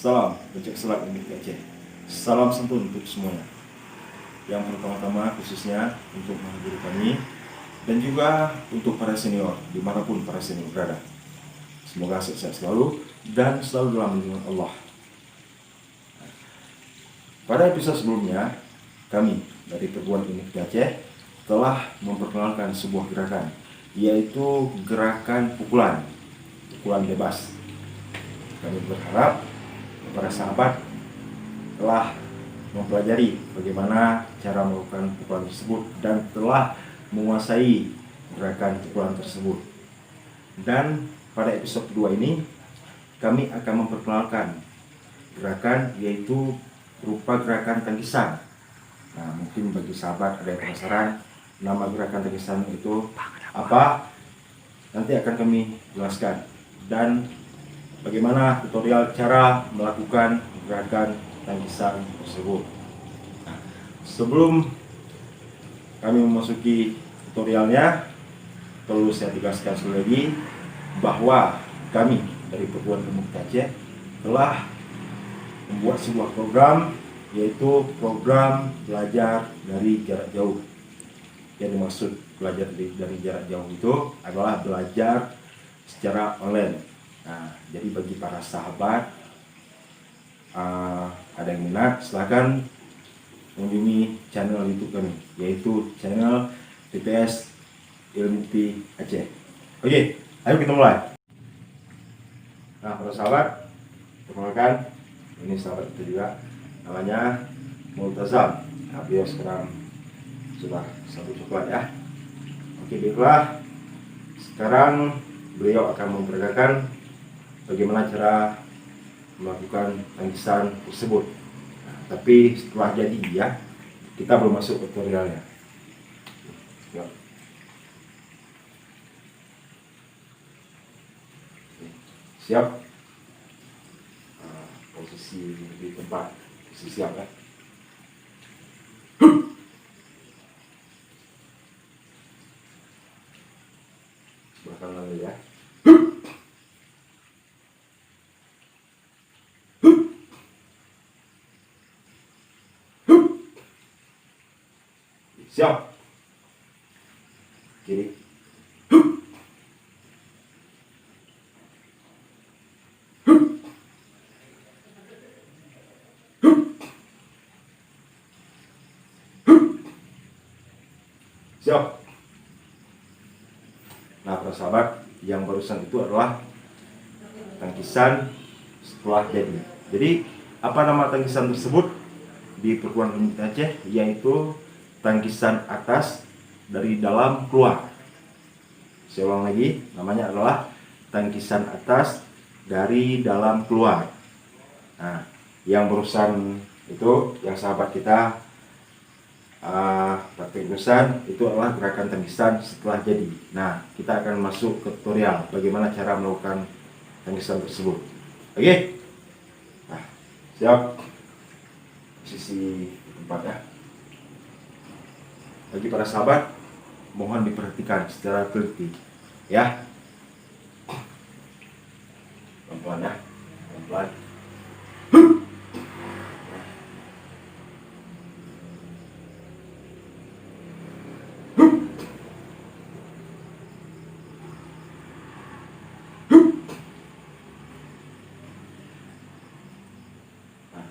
Salam Becek Selat Unik Aceh. Salam santun untuk semuanya. Yang pertama-tama khususnya untuk menghibur kami dan juga untuk para senior dimanapun para senior berada. Semoga sehat selalu dan selalu dalam lindungan Allah. Pada episode sebelumnya, kami dari Perguruan Unik Aceh telah memperkenalkan sebuah gerakan, yaitu gerakan pukulan bebas. Kami berharap para sahabat telah mempelajari bagaimana cara melakukan pukulan tersebut dan telah menguasai gerakan pukulan tersebut. Dan pada episode kedua ini kami akan memperkenalkan gerakan, yaitu berupa gerakan tangkisan. Nah, mungkin bagi sahabat ada yang penasaran nama gerakan tangkisan itu apa, nanti akan kami jelaskan, dan bagaimana tutorial cara melakukan gerakan tangkisan tersebut. Nah, sebelum kami memasuki tutorialnya, perlu saya tegaskan sekali lagi bahwa kami dari Perguruan Unik Aceh telah membuat sebuah program, yaitu program belajar dari jarak jauh. Yang dimaksud belajar dari jarak jauh itu adalah belajar secara online. Nah, jadi bagi para sahabat ada yang minat, silahkan mengunjungi channel YouTube kami, yaitu channel TPS Ilmu Bukti Aceh. Oke, ayo kita mulai. Nah, para sahabat, perkenalkan, ini sahabat kita juga, namanya Multazam. Nah, beliau sekarang sudah satu coklat ya. Oke, baiklah. Sekarang beliau akan memperagakan bagaimana cara melakukan tangkisan tersebut. Nah, tapi setelah jadi ya, kita belum masuk tutorialnya. Yuk. Siap? Nah, posisi di tempat, posisi siap ya. Sebelah kanan dulu ya. Siap. Kiri. Siap. Nah, para sahabat, yang barusan itu adalah tangkisan setelah jadi. Jadi, apa nama tangkisan tersebut di Perguruan Unik Aceh? Yaitu tangkisan atas dari dalam keluar. Saya ulang lagi, namanya adalah tangkisan atas dari dalam keluar. Nah, yang barusan itu, yang sahabat kita praktik barusan itu adalah gerakan tangkisan setelah jadi. Nah, kita akan masuk ke tutorial bagaimana cara melakukan tangkisan tersebut. Oke? Nah, siap. Posisi tempat ya. Bagi para sahabat, mohon diperhatikan secara teliti ya. Pelan-pelan ya, pelan-pelan. Nah,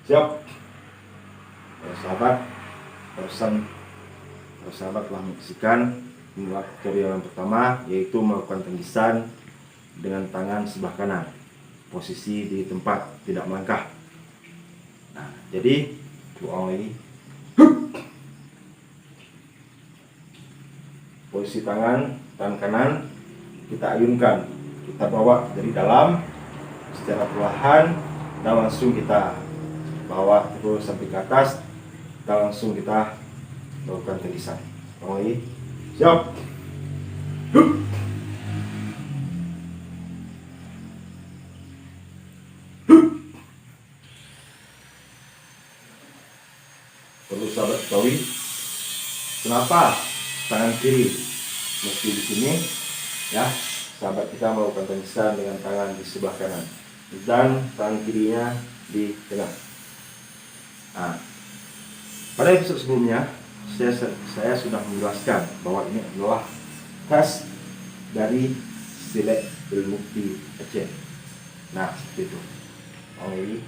siap. Para sahabat, sahabat telah menyaksikan tutorial yang pertama, yaitu melakukan tangkisan dengan tangan sebelah kanan, posisi di tempat, tidak melangkah. Nah, jadi ulang lagi. Posisi tangan kanan kita ayunkan, kita bawa dari dalam secara perlahan dan langsung kita bawa terus sampai ke atas dan langsung kita melakukan tangkisan. Lagi. Siap. Perlu sahabat ketahui kenapa tangan kiri mesti di sini ya. Sahabat kita melakukan tangkisan dengan tangan di sebelah kanan. dan tangan kirinya di tengah. Nah, pada episode sebelumnya saya sudah menjelaskan bahwa ini adalah khas dari silat Ilmukti Aceh. Nah, seperti itu. Oke.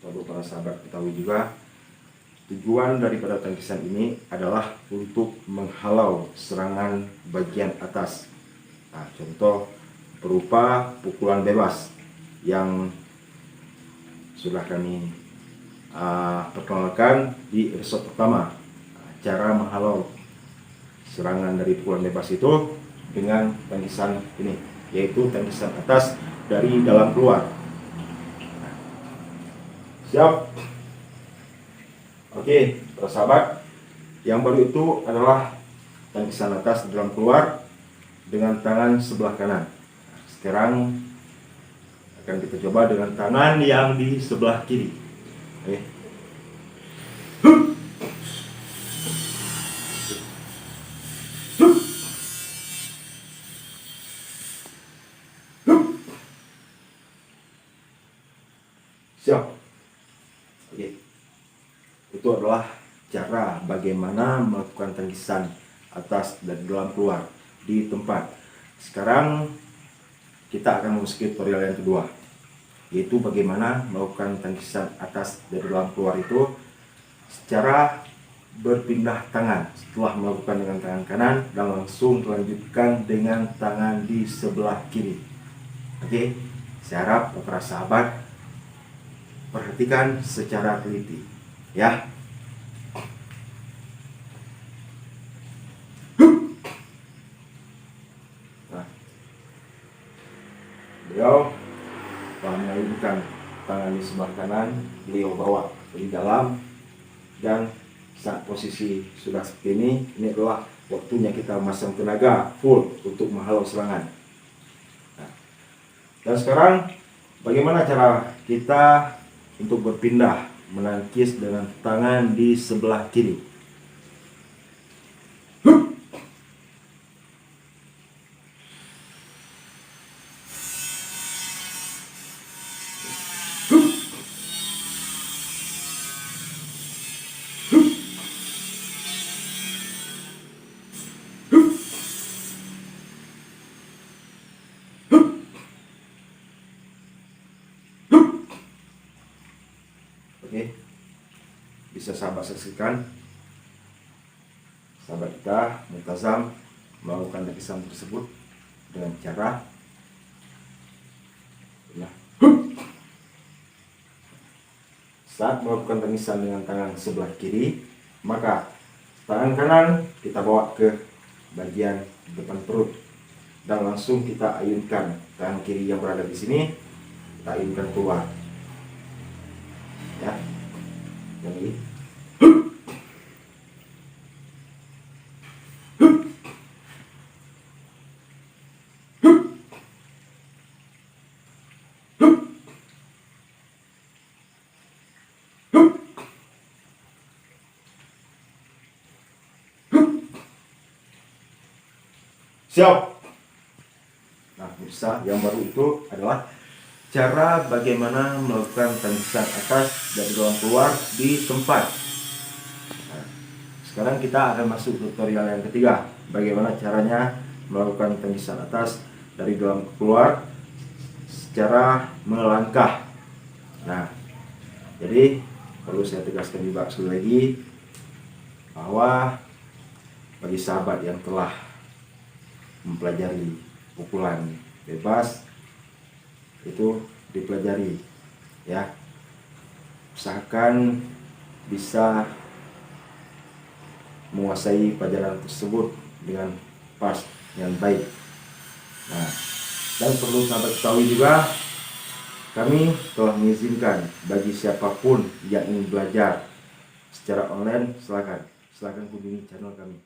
Perlu para sahabat ketahui juga, tujuan daripada tangkisan ini adalah untuk menghalau serangan bagian atas. Nah, contoh berupa pukulan bebas yang sudah kami perkenalkan di episode pertama. Cara menghalau serangan dari pukulan bebas itu dengan tangkisan ini, yaitu tangkisan atas dari dalam keluar. Siap? Oke, para sahabat, yang baru itu adalah tangkisan atas dalam keluar dengan tangan sebelah kanan. Sekarang akan kita coba dengan tangan yang di sebelah kiri. Oke. Siap. Oke. Itu adalah cara bagaimana melakukan tangkisan atas dan dalam keluar di tempat. Sekarang kita akan memasuki tutorial yang kedua, yaitu bagaimana melakukan tangkisan atas dan dalam keluar itu secara berpindah tangan. Setelah melakukan dengan tangan kanan dan langsung melanjutkan dengan tangan di sebelah kiri. Oke, saya harap para sahabat perhatikan secara teliti, ya. Nah, beliau telah mengalirkan tangan di sebelah kanan, beliau bawa di dalam, dan saat posisi sudah seperti ini adalah waktunya kita memasang tenaga full untuk menghalau serangan. Nah, dan sekarang bagaimana cara kita untuk berpindah menangkis dengan tangan di sebelah kiri? Oke, bisa sahabat saksikan sahabat kita Multazam melakukan tangkisan tersebut dengan cara saat melakukan tangkisan dengan tangan sebelah kiri, maka tangan kanan kita bawa ke bagian depan perut dan langsung kita ayunkan tangan kiri yang berada di sini, kita ayunkan keluar, ya. Jadi siap. Nah, pemirsa, yang baru itu adalah cara bagaimana melakukan tangkisan atas dari dalam keluar di tempat. Nah, sekarang kita akan masuk tutorial yang ketiga, bagaimana caranya melakukan tangkisan atas dari dalam keluar secara melangkah. Nah, jadi perlu saya tegaskan juga sekali lagi bahwa bagi sahabat yang telah mempelajari pukulan bebas itu dipelajari, ya, usahakan bisa menguasai pelajaran tersebut dengan pas dengan baik. Nah, dan perlu sahabat ketahui juga, kami telah mengizinkan bagi siapapun yang ingin belajar secara online, silakan kunjungi channel kami.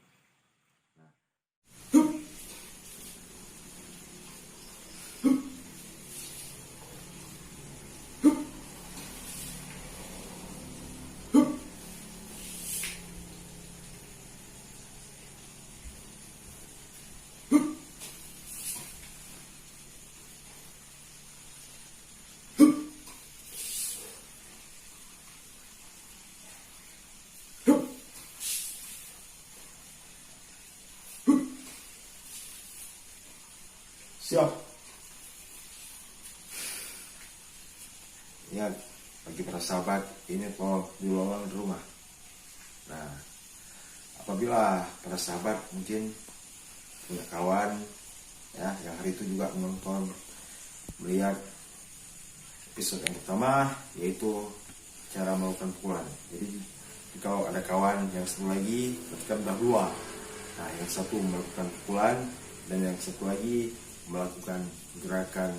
Siap. Ingat, bagi para sahabat, ini kalau di lowongan rumah. Nah, apabila para sahabat mungkin punya kawan ya yang hari itu juga menonton, melihat episode yang pertama, yaitu cara melakukan pukulan. Jadi kalau ada kawan yang satu lagi ketika udah dua, nah yang satu melakukan pukulan dan yang satu lagi melakukan gerakan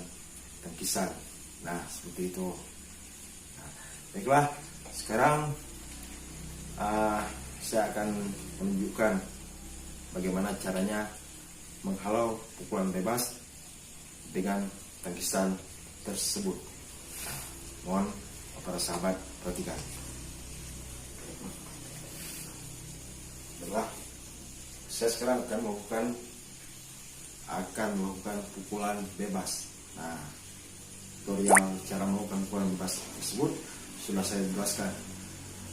tangkisan. Nah seperti itu. Nah, baiklah, sekarang saya akan menunjukkan bagaimana caranya menghalau pukulan bebas dengan tangkisan tersebut. Nah, mohon para sahabat perhatikan. Baiklah, saya sekarang akan melakukan pukulan bebas. Nah, tutorial cara melakukan pukulan bebas tersebut sudah saya jelaskan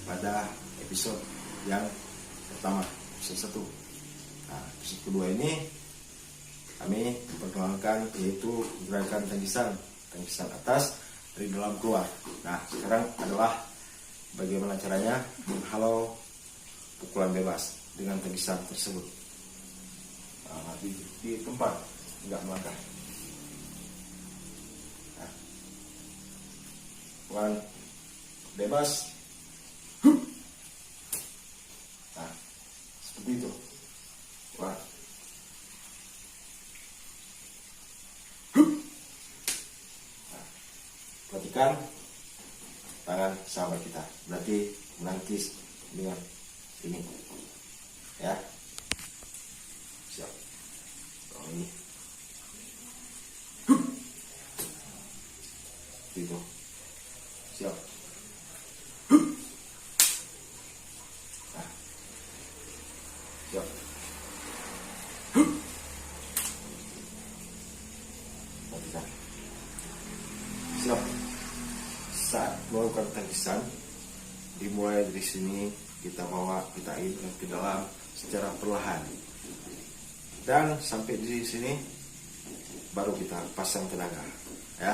pada episode yang pertama, episode 1. Nah, episode kedua ini kami memperkenalkan yaitu gerakan tangkisan atas dari dalam keluar. Nah, sekarang adalah bagaimana caranya menghalau pukulan bebas dengan tangkisan tersebut. Nah, di tempat, enggak melangkah. Nah, pukulan bebas. Nah, seperti itu. Wah. Perhatikan tangan sahabat kita, berarti menangkis dengan ini ya. Siap. Ini itu. Siap. Nah. Siap. Perhatikan. Siap. Saat melakukan tangkisan, dimulai dari sini, kita bawa, kita injak ke dalam secara perlahan, dan sampai di sini baru kita pasang tenaga ya.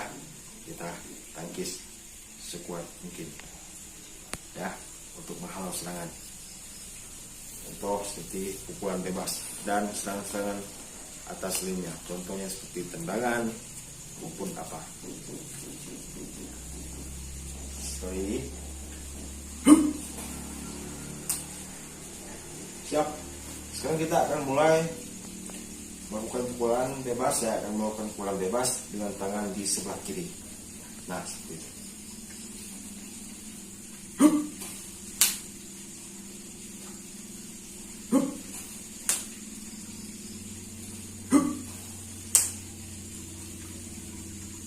Kita tangkis sekuat mungkin ya untuk menghalau serangan. Contoh seperti pukulan bebas dan serangan-serangan atas linia, contohnya seperti tendangan maupun apa. Sorry. Siap. Sekarang kita akan mulai melakukan pukulan bebas. Saya akan melakukan pukulan bebas dengan tangan di sebelah kiri. Nah, seperti itu.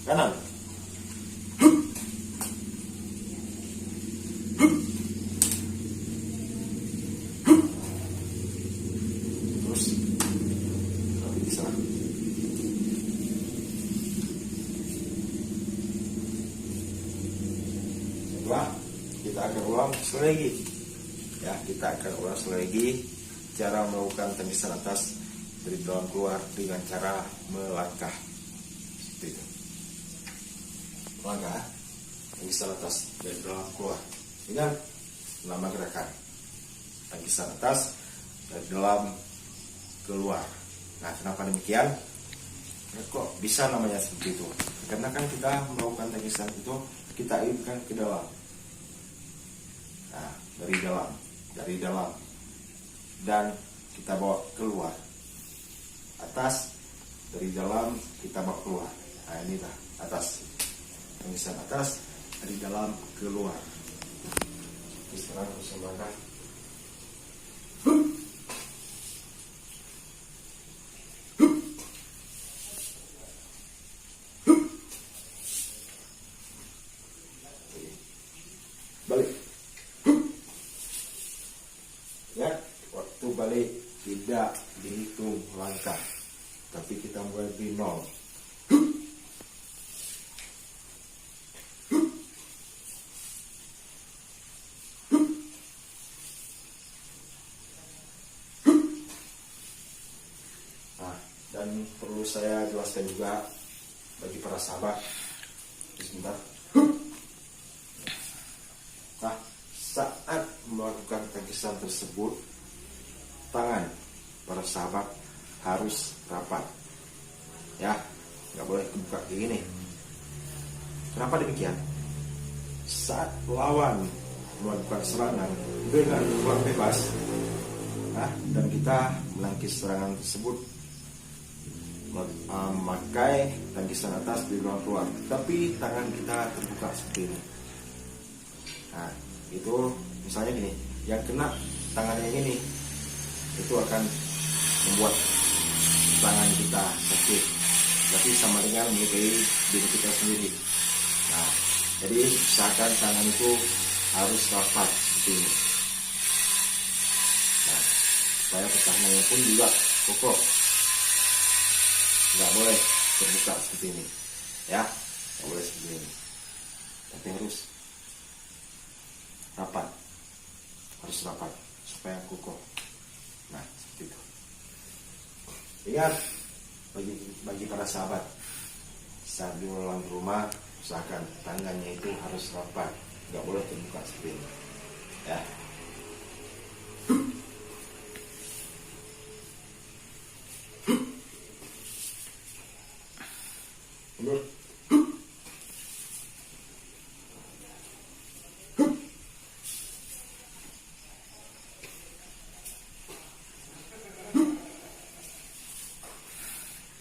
Kanan. Setelah kita akan ulang sekali lagi ya, kita akan ulang sekali lagi cara melakukan tangkisan atas dari dalam keluar dengan cara melangkah seperti itu. Melangkah, tangkisan atas dari dalam keluar dengan nama gerakan tangkisan atas dari dalam keluar. Nah, kenapa demikian? Ya, kok bisa namanya seperti itu? Karena kan kita melakukan tangkisan itu kita irimkan ke dalam. Nah, dari dalam dan kita bawa keluar. Atas, dari dalam kita bawa keluar. Nah, ini dah atas. Tangkisan atas dari dalam keluar. Sekarang bisa melangkah. Balik. Ya, waktu balik tidak dihitung langkah, tapi kita mulai dari nol. Nah, dan Dan perlu saya jelaskan juga bagi para sahabat, sebentar. Nah, saat melakukan tangkisan tersebut, tangan para sahabat harus rapat, ya, nggak boleh kebuka kayak gini. Kenapa demikian? Saat lawan melakukan serangan dengan pukulan bebas, dan kita menangkis serangan tersebut memakai tangkisan atas di ruang keluar, tapi tangan kita terbuka seperti ini. Nah, itu misalnya gini, yang kena tangannya yang ini, itu akan membuat tangan kita sakit, tapi sama dengan melukai diri kita sendiri. Nah, jadi usahakan tangan itu harus rapat seperti ini. Nah, supaya pertahanannya pun juga kokoh, nggak boleh terbuka seperti ini, ya, nggak boleh seperti ini, tapi harus rapat, supaya kokoh. Nah, seperti itu. Ingat, bagi para sahabat, saat di dalam rumah usahakan tangannya itu harus rapat, nggak boleh terbuka seperti ini, ya.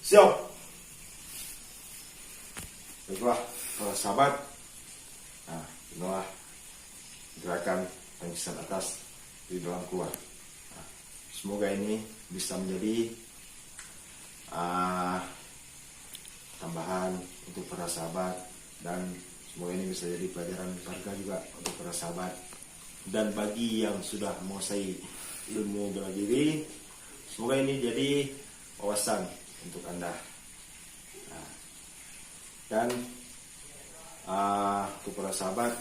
Siap. Baiklah para sahabat, nah inilah gerakan tangkisan atas di dalam keluar. Nah, semoga ini bisa menjadi tambahan untuk para sahabat, dan semoga ini bisa jadi pelajaran berharga juga untuk para sahabat. Dan bagi yang sudah menguasai ilmu bela diri, semoga ini jadi wawasan untuk Anda. Nah, dan untuk para sahabat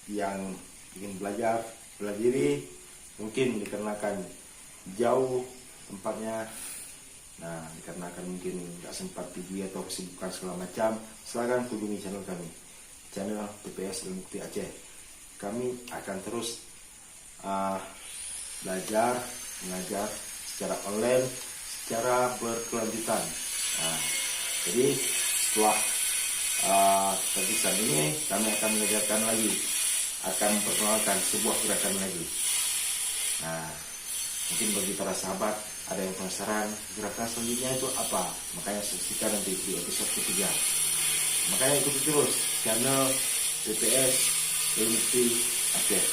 yang ingin belajar bela diri, mungkin dikarenakan jauh tempatnya, nah dikarenakan mungkin nggak sempat pergi atau kesibukan segala macam, silakan kunjungi channel kami, channel TPS Ilmu Ukti Aceh. Kami akan terus belajar, mengajar secara online, secara berkelanjutan. Nah, jadi setelah tangkisan ini, kami akan mengajarkan lagi, akan memperkenalkan sebuah gerakan lagi. Nah, mungkin bagi para sahabat ada yang penasaran gerakan selanjutnya itu apa, makanya saksikan nanti di episode ketiga. Makanya ikuti terus channel TPS Ilmu Ukti Aceh.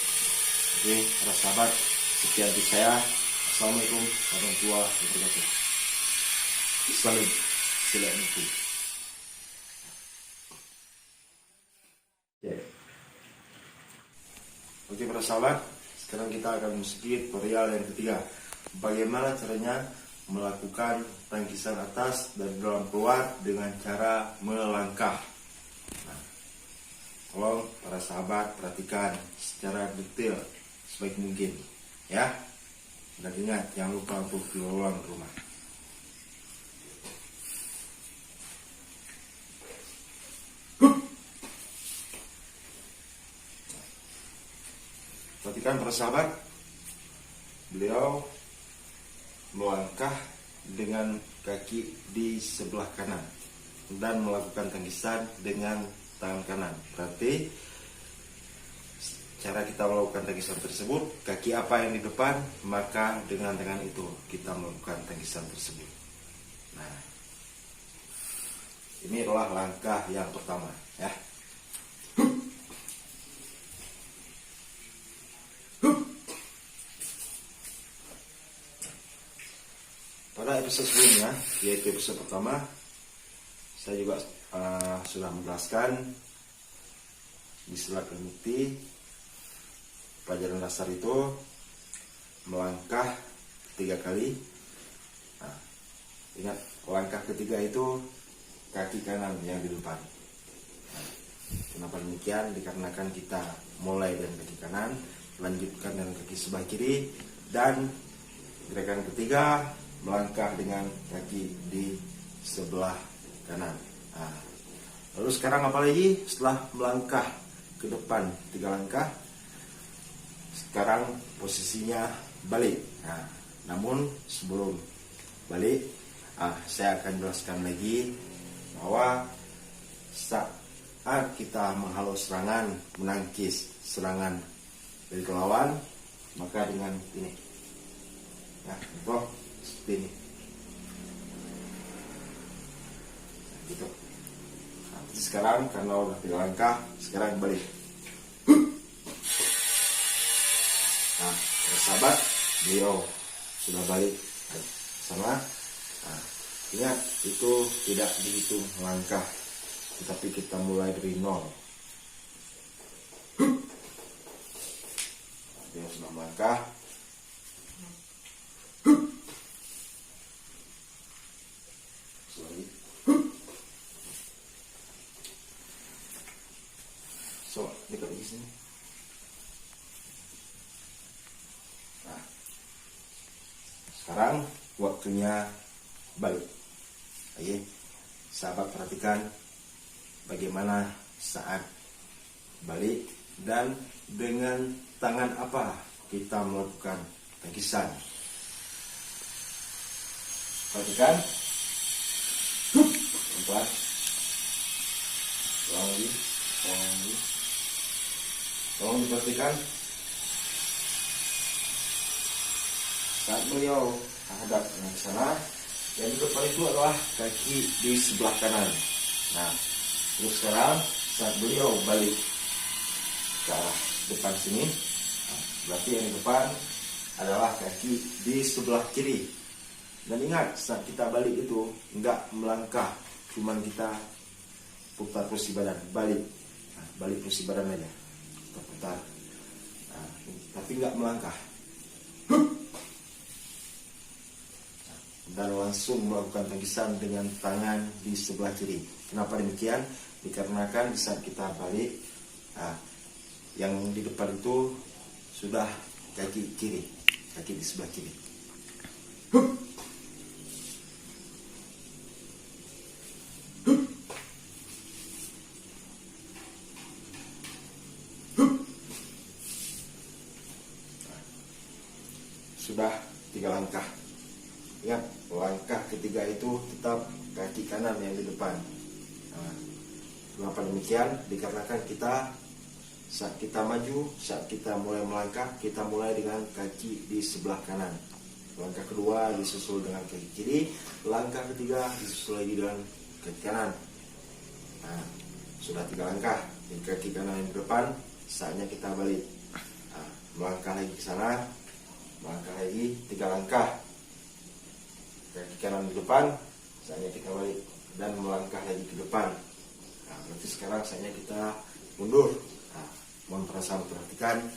Oke, para sahabat, sekian dari saya. Assalamualaikum warahmatullahi wabarakatuh. Salam sila Ukti. Oke para sahabat, sekarang kita akan memasuki tutorial yang ketiga. Bagaimana caranya melakukan tangkisan atas dari dalam keluar dengan cara melangkah. Nah, tolong para sahabat perhatikan secara detail sebaik mungkin, ya. Dan ingat, jangan lupa untuk keluar rumah. Perhatikan para sahabat, beliau melangkah dengan kaki di sebelah kanan dan melakukan tangkisan dengan tangan kanan. Berarti cara kita melakukan tangkisan tersebut, kaki apa yang di depan, maka dengan tangan itu kita melakukan tangkisan tersebut. Nah, ini adalah langkah yang pertama, ya. Pada episode sebelumnya, yaitu episode pertama, saya juga sudah menjelaskan di silat Ilmu Ukti pelajaran dasar itu melangkah 3 kali. Nah, ingat, langkah ketiga itu kaki kanan yang di depan. Nah, kenapa demikian? Dikarenakan kita mulai dari kaki kanan, lanjutkan dengan kaki sebelah kiri, dan gerakan ketiga melangkah dengan kaki di sebelah kanan. Nah, lalu sekarang apa lagi? Setelah melangkah ke depan 3 langkah, sekarang posisinya balik. Nah, namun sebelum balik, saya akan jelaskan lagi bahwa saat kita menghalau serangan, menangkis serangan dari lawan, maka dengan ini, nah, contoh seperti ini, gitu. Nah, sekarang karena udah 3 langkah, sekarang balik. Nah, sahabat, beliau sudah balik ke sana. Nah, ingat, itu tidak dihitung langkah, tetapi kita mulai dari 0. Dia sudah melangkah. So, dekat di sini. Nah, sekarang waktunya balik. Oke, sahabat, perhatikan bagaimana saat balik dan dengan tangan apa kita melakukan tangkisan. Perhatikan, pelan-pelan, tolong diperhatikan. Saat beliau menghadap ke sana, yang di depan itu adalah kaki di sebelah kanan. Nah, terus sekarang saat beliau balik ke arah depan sini, nah, berarti yang di depan adalah kaki di sebelah kiri. Dan ingat, saat kita balik itu enggak melangkah, cuman kita putar posisi badan, balik. Nah, balik posisi badan aja, kita putar. Nah, tapi enggak melangkah. Dan langsung melakukan tangkisan dengan tangan di sebelah kiri. Kenapa demikian? Dikarenakan di saat kita balik, yang di depan itu sudah kaki kiri, kaki di sebelah kiri. Sudah 3 langkah. Ingat, langkah ketiga itu tetap kaki kanan yang di depan. Nah, kenapa demikian? Dikarenakan kita saat kita maju, saat kita mulai melangkah, kita mulai dengan kaki di sebelah kanan. Langkah kedua disusul dengan kaki kiri, langkah ketiga disusul lagi dengan kaki kanan. Nah, sudah 3 langkah, di kaki kanan yang di depan, saatnya kita balik. Nah, melangkah lagi ke sana, melangkah lagi 3 langkah. Kaki kanan di depan, saatnya kita balik dan melangkah lagi ke depan. Nah, berarti sekarang saatnya kita mundur. Nah, mohon perhatikan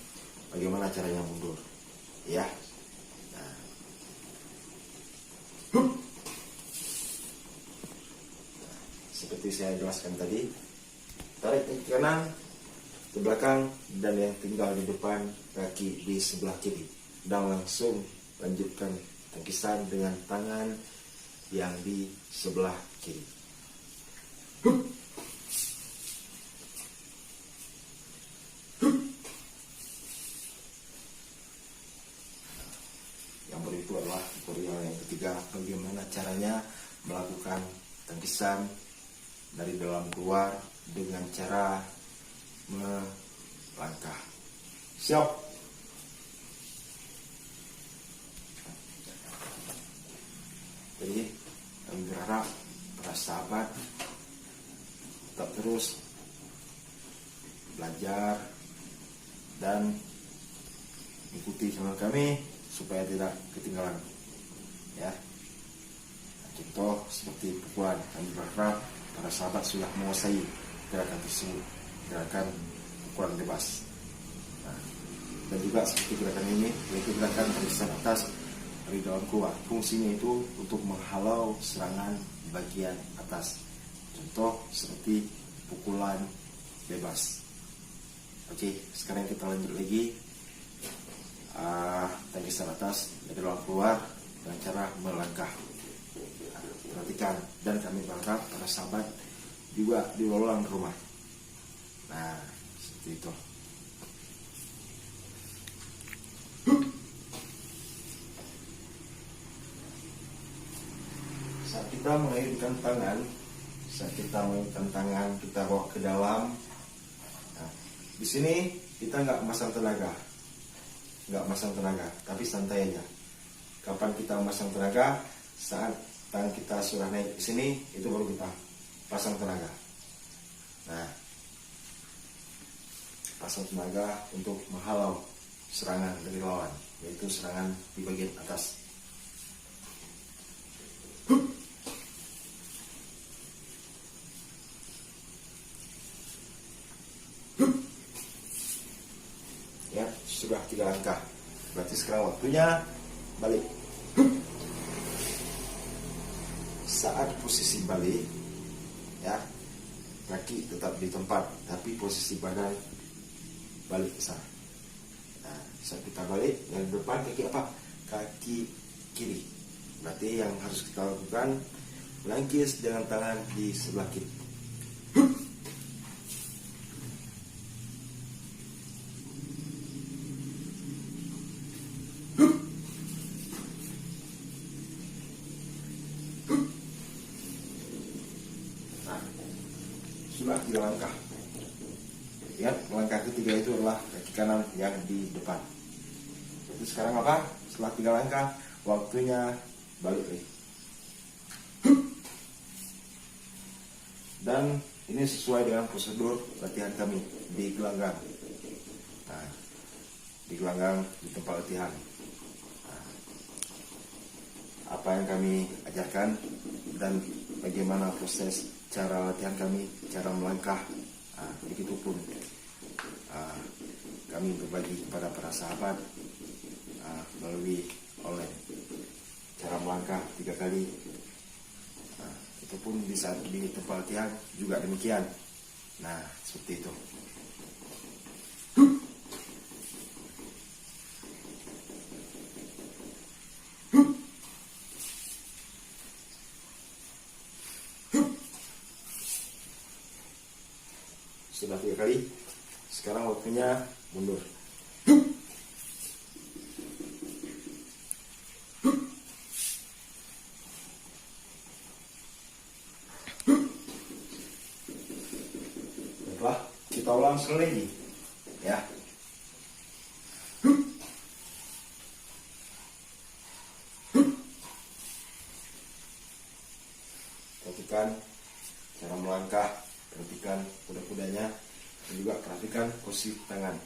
bagaimana caranya mundur, ya. Nah, seperti saya jelaskan tadi, tarik kaki kanan ke belakang dan yang tinggal di depan kaki di sebelah kiri, dan langsung lanjutkan tangkisan dengan tangan yang di sebelah kiri. Yang berikut adalah tutorial yang ketiga, bagaimana caranya melakukan tangkisan dari dalam keluar dengan cara melangkah. Siap? Jadi kami berharap para sahabat tetap terus belajar dan ikuti channel kami supaya tidak ketinggalan, ya. Contoh seperti pukulan, kami berharap para sahabat sudah menguasai gerakan tersebut, gerakan pukulan bebas. Nah, dan juga seperti gerakan ini, yaitu gerakan tangkisan atas dari dalam keluar. Fungsinya itu untuk menghalau serangan bagian atas. Contoh seperti pukulan bebas. Oke, sekarang kita lanjut lagi. Tangkisan atas dari dalam keluar dengan cara melangkah. Nah, perhatikan, dan kami berharap para sahabat juga diulang rumah. Nah, seperti itu. Saat kita mengaitkan tangan, kita bawa ke dalam. Nah, di sini kita nggak masang tenaga, tapi santai aja. Kapan kita masang tenaga? Saat tangan kita sudah naik ke sini, itu baru kita pasang tenaga. Nah, pasang tenaga untuk menghalau serangan dari lawan, yaitu serangan di bagian atas. Ya, sudah 3 langkah. Berarti sekarang waktunya balik. Saat posisi balik, ya, kaki tetap di tempat, tapi posisi badan balik ke sana. Nah, saat kita balik, yang depan kaki apa? Kaki kiri. Berarti yang harus kita lakukan, melangkis dengan tangan di sebelah kiri. Nah, sudah 3 langkah. Lihat, langkah ketiga itu adalah kaki kanan yang di depan. Jadi sekarang apa? Setelah 3 langkah, waktunya balik lagi. Dan ini sesuai dengan prosedur latihan kami di gelanggang. Nah, di gelanggang di tempat latihan. Nah, apa yang kami ajarkan dan bagaimana proses cara latihan kami, cara melangkah, begitupun kami berbagi kepada para sahabat melalui online. Cara melangkah 3 kali, itu pun bisa di tempat latihan juga demikian. Nah, seperti itu. Sudah 3 kali. Sekarang waktunya mundur. Baiklah, kita ulang sekali lagi, ya. Perhatikan cara melangkah, perhatikan kuda-kudanya, dan juga perhatikan posisi tangan.